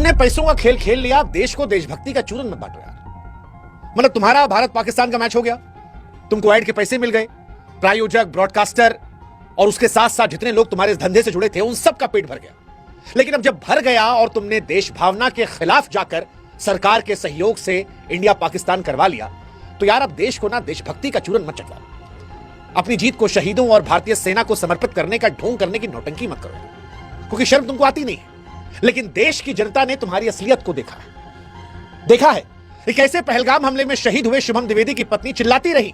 तुमने पैसों का खेल खेल लिया, देश को देशभक्ति का चूरन मत बांटो यार। मतलब तुम्हारा भारत पाकिस्तान का मैच हो गया, तुमको ऐड के पैसे मिल गए, प्रायोजक, ब्रॉडकास्टर और उसके साथ साथ जितने लोग तुम्हारे इस धंधे से जुड़े थे उन सब का पेट भर गया। लेकिन अब जब भर गया और तुमने देश भावना के खिलाफ जाकर सरकार के सहयोग से इंडिया पाकिस्तान करवा लिया, तो यार अब देश को ना देशभक्ति का चूरन मत चटवाओ। अपनी जीत को शहीदों और भारतीय सेना को समर्पित करने का ढोंग करने की नौटंकी मत करो, क्योंकि शर्म तुमको आती नहीं है। लेकिन देश की जनता ने तुम्हारी असलियत को देखा है। एक ऐसे पहलगाम हमले में शहीद हुए शुभम द्विवेदी की पत्नी चिल्लाती रही,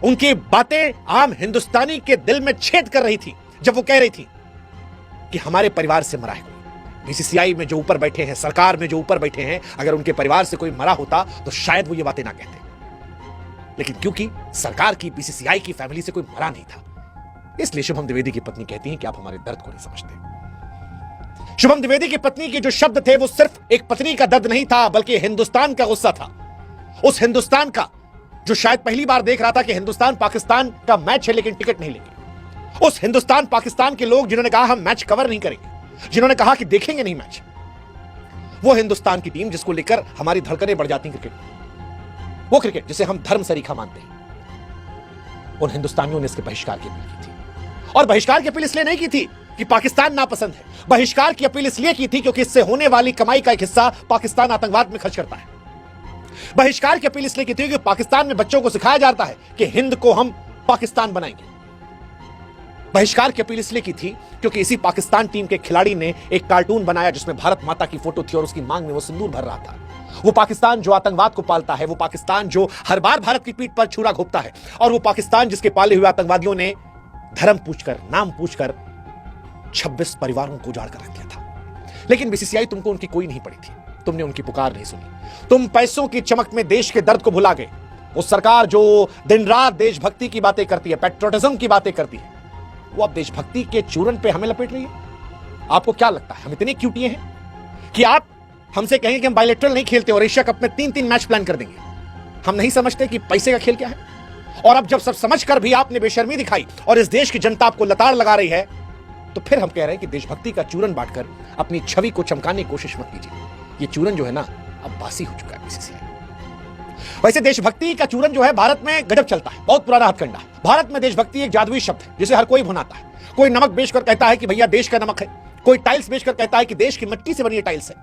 उनकी बातें आम हिंदुस्तानी के दिल में छेद कर रही थी जब वो कह रही थी कि हमारे परिवार से मरा है कोई। बीसीसीआई में जो ऊपर बैठे हैं, सरकार में जो ऊपर बैठे हैं, अगर उनके परिवार से कोई मरा होता तो शायद वो ये बातें ना कहते। लेकिन क्योंकि सरकार की, बीसीसीआई की फैमिली से कोई मरा नहीं था, इसलिए शुभम द्विवेदी की पत्नी कहती हैं कि आप हमारे दर्द को नहीं समझते। शुभम द्विवेदी की पत्नी के जो शब्द थे वो सिर्फ एक पत्नी का दर्द नहीं था, बल्कि हिंदुस्तान का गुस्सा था। उस हिंदुस्तान का जो शायद पहली बार देख रहा था कि हिंदुस्तान पाकिस्तान का मैच है लेकिन टिकट नहीं लेंगे। उस हिंदुस्तान पाकिस्तान के लोग जिन्होंने कहा हम मैच कवर नहीं करेंगे, जिन्होंने कहा कि देखेंगे नहीं मैच, वो हिंदुस्तान की टीम जिसको लेकर हमारी धड़कनें बढ़ जाती क्रिकेट, वो क्रिकेट जिसे हम धर्म सरीखा मानते हैं, उन हिंदुस्तानियों ने इसके बहिष्कार की अपील की थी। और बहिष्कार की अपील इसलिए नहीं की थी कि पाकिस्तान नापसंद है, बहिष्कार की अपील इसलिए की थी क्योंकि इससे होने वाली कमाई का एक हिस्सा पाकिस्तान आतंकवाद में खर्च करता है। बहिष्कार की अपील इसलिए की थी कि पाकिस्तान में बच्चों को सिखाया जाता है कि हिंद को हम पाकिस्तान बनाएंगे। बहिष्कार की अपील इसलिए की थी क्योंकि इसी पाकिस्तान टीम के खिलाड़ी ने एक कार्टून बनाया जिसमें भारत माता की फोटो थी और उसकी मांग में वो सिंदूर भर रहा था। वो पाकिस्तान जो आतंकवाद को पालता है, वो पाकिस्तान जो हर बार भारत की पीठ पर छुरा घोंपता है, और वो पाकिस्तान जिसके पाले हुए आतंकवादियों ने धर्म पूछकर, नाम पूछकर 26 परिवारों को उजाड़ कर रख दिया था। लेकिन बीसीसीआई तुमको उनकी कोई नहीं पड़ी थी, तुमने उनकी पुकार नहीं सुनी। तुम पैसों की चमक में देश के दर्द को भुला गए। वो सरकार जो दिन रात देशभक्ति की बातें करती है, पैट्रियोटिज्म की बातें करती है, वो अब देशभक्ति के चूरन पे हमें लपेट रही है। आपको क्या लगता है हम इतने क्यूटिए हैं कि आप हमसे कहेंगे कि हम बायलैटरल नहीं खेलते और एशिया कप में 3-3 मैच प्लान कर देंगे? हम नहीं समझते कि पैसे का खेल क्या है? और अब जब सब समझकर भी आपने बेशर्मी दिखाई और इस देश की जनता आपको लताड़ लगा रही है, तो फिर हम कह रहे हैं कि देशभक्ति का चूरन बांटकर अपनी छवि को चमकाने की कोशिश मत कीजिए। ये चूरन जो है ना, अब बासी हो चुका है बीसीसीआई। वैसे देशभक्ति का चूरन जो है भारत में गजब चलता है, बहुत पुराना हथकंडा। भारत में देशभक्ति एक जादुई शब्द है जिसे हर कोई भुनाता है। कोई नमक बेचकर कहता है कि भैया देश का नमक है, कोई टाइल्स बेचकर कहता है कि देश की मिट्टी से बनी टाइल्स है,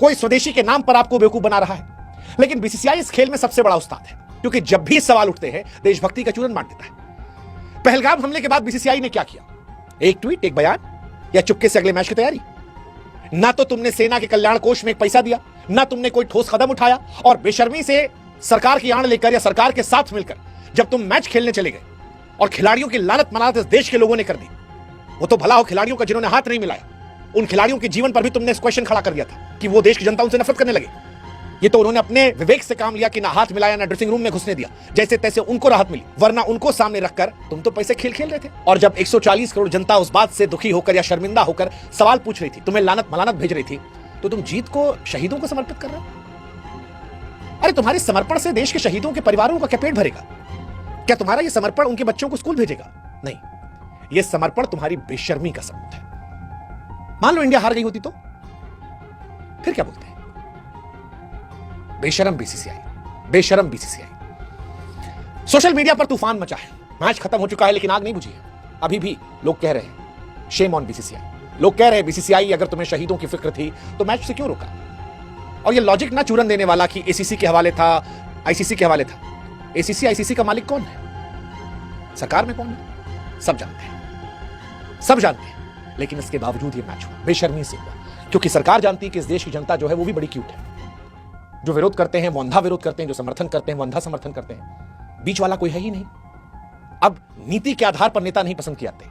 कोई स्वदेशी के नाम पर आपको बेवकूफ बना रहा है। लेकिन बीसीसीआई इस खेल में सबसे बड़ा उस्ताद है, क्योंकि जब भी सवाल उठते हैं देशभक्ति का चूरन बांट देता है। पहलगाम हमले के बाद बीसीसीआई ने क्या किया? एक ट्वीट, एक बयान, या चुपके से अगले मैच की तैयारी? ना तो तुमने सेना के कल्याण कोष में एक पैसा दिया, ना तुमने कोई ठोस कदम उठाया, और बेशर्मी से सरकार की आड़ लेकर या सरकार के साथ मिलकर जब तुम मैच खेलने चले गए और खिलाड़ियों की लानत मनात इस देश के लोगों ने कर दी। वो तो भला हो खिलाड़ियों का जिन्होंने हाथ नहीं मिलाया, उन खिलाड़ियों के जीवन पर भी तुमने क्वेश्चन खड़ा कर दिया था कि वो देश की जनता उनसे नफरत करने लगे। ये तो उन्होंने अपने विवेक से काम लिया कि ना हाथ मिलाया, ना ड्रेसिंग रूम में घुसने दिया, जैसे तैसे उनको राहत मिली, वरना उनको सामने रखकर तुम तो पैसे खेल खेल रहे थे। और जब 140 करोड़ जनता उस बात से दुखी होकर या शर्मिंदा होकर सवाल पूछ रही थी, तुम्हें लानत मलानत भेज रही थी, तो तुम जीत को शहीदों को समर्पित कर रहे हो। अरे तुम्हारे समर्पण से देश के शहीदों के परिवारों का क्या पेट भरेगा? क्या तुम्हारा यह समर्पण उनके बच्चों को स्कूल भेजेगा? नहीं, यह समर्पण तुम्हारी बेशर्मी का सबूत है। मान लो इंडिया हार गई होती तो फिर क्या बोलते हैं? बेशरम बीसीसीआई, बेशरम बीसीसीआई। सोशल मीडिया पर तूफान मचा है। मैच खत्म हो चुका है लेकिन आग नहीं बुझी है। अभी भी लोग कह रहे हैं शेम ऑन बीसीसीआई। लोग कह रहे हैं बीसीसीआई, अगर तुम्हें शहीदों की फिक्र थी तो मैच से क्यों रोका? और ये लॉजिक ना चूरन देने वाला कि एसीसी के हवाले था, आईसीसी के हवाले था। एसीसी आईसीसी का मालिक कौन है? सरकार में कौन है? सब जानते हैं, सब जानते हैं। लेकिन इसके बावजूद ये मैच हुआ, बेशर्मी से हुआ, क्योंकि सरकार जानती है कि इस देश की जनता जो है वो भी बड़ी क्यूट है। जो विरोध करते हैं वो अंधा विरोध करते हैं, जो समर्थन करते हैं वो अंधा समर्थन करते हैं। बीच वाला कोई है ही नहीं। अब नीति के आधार पर नेता नहीं पसंद किए जाते,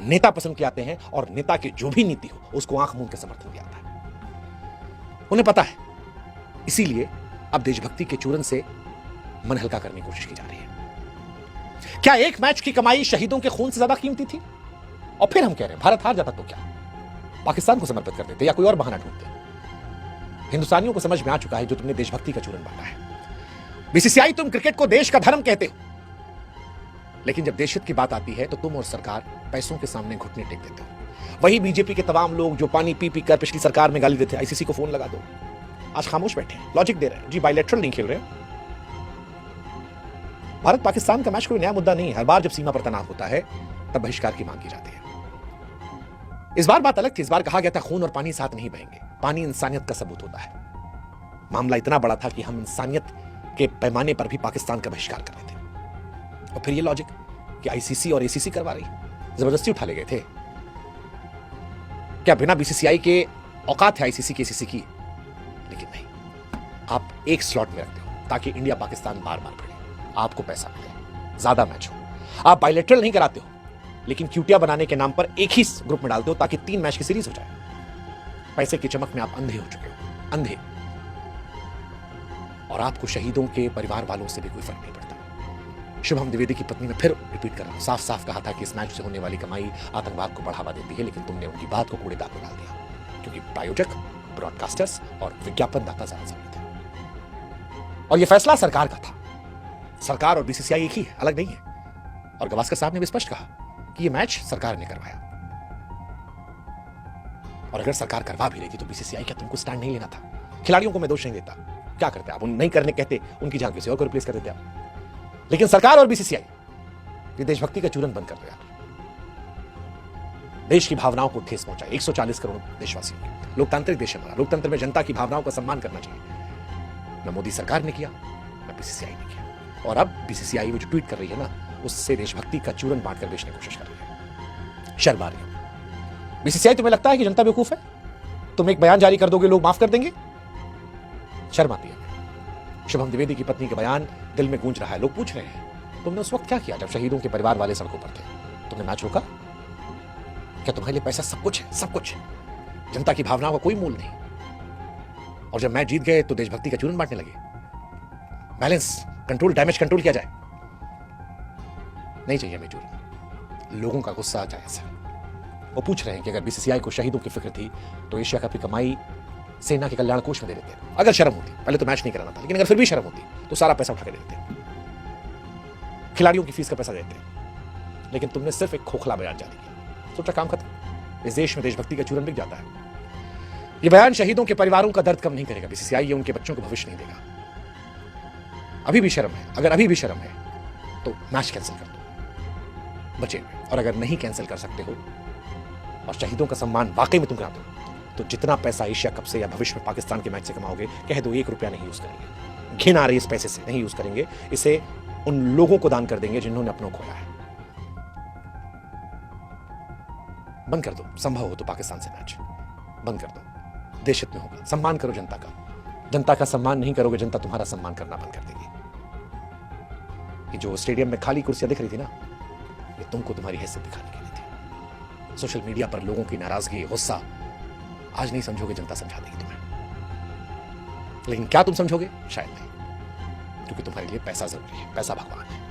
नेता पसंद किए जाते हैं, और नेता की जो भी नीति हो उसको आंख मूंद के समर्थन किया जाता है। उन्हें पता है, इसीलिए अब देशभक्ति के चूरन से मन हल्का करने की कोशिश की जा रही है। क्या एक मैच की कमाई शहीदों के खून से ज्यादा कीमती थी? और फिर हम कह रहे हैं भारत हार जाता तो क्या, पाकिस्तान को समर्पित कर देते या कोई और बहाना ढूंढते? हिंदुस्तानियों को समझ में आ चुका है जो तुमने देशभक्ति का चूरन बांटा है। बीसीसीआई, तुम क्रिकेट को देश का धर्म कहते हो, लेकिन जब देश हित की बात आती है तो तुम और सरकार पैसों के सामने घुटने टेक देते हो। वही बीजेपी के तमाम लोग जो पानी पी पी कर पिछली सरकार में गाली देते, आईसीसी को फोन लगा दो, आज खामोश बैठे हैं, लॉजिक दे रहे हैं जी, बायलैटरल नहीं खेल रहे। भारत पाकिस्तान का मैच कोई नया मुद्दा नहीं है। हर बार जब सीमा पर तनाव होता है तब बहिष्कार की मांग की जाती है। इस बार बात अलग थी। इस बार कहा गया था खून और पानी साथ नहीं बहेंगे, पानी इंसानियत का सबूत होता है। मामला इतना बड़ा था कि हम इंसानियत के पैमाने पर भी पाकिस्तान का बहिष्कार कर रहे थे। और फिर ये लॉजिक कि आईसीसी और एसीसी करवा रही, जबरदस्ती उठा ले गए थे क्या? बिना बीसीसीआई के औकात है आईसीसी की एसीसी की? लेकिन नहीं, आप एक स्लॉट में रखते हो ताकि इंडिया पाकिस्तान बार बार भिड़े, आपको पैसा मिले, ज्यादा मैच हो। आप बायलैटरल नहीं कराते हो, लेकिन क्यूटिया बनाने के नाम पर एक ही ग्रुप में डालते हो ताकि 3 मैच की सीरीज हो जाए। पैसे की चमक में आप अंधे हो चुके हो, अंधे। और आपको शहीदों के परिवार वालों से भी कोई फर्क नहीं पड़ता। शुभम द्विवेदी की पत्नी ने फिर रिपीट कर रहा हूं, साफ साफ कहा था कि इस मैच से होने वाली कमाई आतंकवाद को बढ़ावा देती है, लेकिन तुमने उनकी बात को कूड़ेदान में डाल दिया, क्योंकि प्रायोजक, ब्रॉडकास्टर्स और विज्ञापनदाता ज्यादा जरूरी थे। और यह फैसला सरकार का था। सरकार और बीसीसीआई एक ही है, अलग नहीं है। और गवास्कर साहब ने भी स्पष्ट कहा कि यह मैच सरकार ने करवाया। और अगर सरकार करवा भी रही थी तो बीसीसीआई क्या तुमको स्टैंड नहीं लेना था? खिलाड़ियों को मैं दोष नहीं देता, क्या करते आप, उन नहीं करने कहते, उनकी जगह किसी और को रिप्लेस कर देते आप। लेकिन सरकार और बीसीसीआई ये देशभक्ति का चूरन बंद कर दो यार। देश की भावनाओं को ठेस पहुंचाए 140 करोड़ देशवासियों की। लोकतांत्रिक देश है हमारा, लोकतंत्र में जनता की भावनाओं का सम्मान करना चाहिए। न मोदी सरकार ने किया, न बीसीसीआई ने किया। और अब बीसीसीआई वो जो ट्वीट कर रही है ना, उससे देशभक्ति का चूरन बांटकर बेचने की कोशिश कर रही है। शर्म आ रही है। बीसीसीआई तुम्हें लगता है कि जनता बेवकूफ है? तुम एक बयान जारी कर दोगे, लोग माफ कर देंगे? शर्म आती है। शुभम द्विवेदी की पत्नी का बयान दिल में गूंज रहा है। लोग पूछ रहे हैं तुमने उस वक्त क्या किया जब शहीदों के परिवार वाले सड़कों पर थे? तुमने मैच रोका? क्या तुम्हारे लिए पैसा सब कुछ है? सब कुछ। जनता की भावनाओं का कोई मूल नहीं। और जब मैच जीत गए तो देशभक्ति का चूरन बांटने लगे। बैलेंस कंट्रोल, डैमेज कंट्रोल किया जाए। नहीं चाहिए हमें चूरन। लोगों का गुस्सा जायज है। वो पूछ रहे हैं कि अगर बीसीसीआई को शहीदों की फिक्र थी तो एशिया कप की कमाई सेना के कल्याण कोष में दे देते। अगर शर्म होती, पहले तो मैच नहीं कराना था, लेकिन अगर फिर भी शर्म होती तो सारा पैसा उठा के दे देते, खिलाड़ियों की फीस का पैसा देते। लेकिन तुमने सिर्फ एक खोखला बयान जारी किया, सोचा काम खत्म। इस देश में देशभक्ति का चूरन बिक जाता है। यह बयान शहीदों के परिवारों का दर्द कम नहीं करेगा। बीसीसीआई ये उनके बच्चों को भविष्य नहीं देगा। अभी भी शर्म है। अगर अभी भी शर्म है तो मैच कैंसिल कर दो, बचे हुए। और अगर नहीं कैंसिल कर सकते हो और शहीदों का सम्मान वाकई में तुम कराते हो तो जितना पैसा एशिया कप से या भविष्य में पाकिस्तान के मैच से कमाओगे, कह दो 1 रुपया नहीं यूज करेंगे। घिन आ रही इस पैसे से, नहीं यूज करेंगे। इसे उन लोगों को दान कर देंगे जिन्होंने अपनों खोया है। बंद कर दो, संभव हो तो पाकिस्तान से मैच बंद कर दो। देश हित में होगा। सम्मान करो जनता का। जनता का सम्मान नहीं करोगे, जनता तुम्हारा सम्मान करना बंद कर देगी। कि जो स्टेडियम में खाली कुर्सियां दिख रही थी ना, ये तुमको तुम्हारी हैसियत दिखाने के लिए थी। सोशल मीडिया पर लोगों की नाराजगी, गुस्सा आज नहीं समझोगे, जनता समझा देगी तुम्हें। लेकिन क्या तुम समझोगे? शायद नहीं, क्योंकि तुम्हारे लिए पैसा जरूरी है। पैसा भगवान है।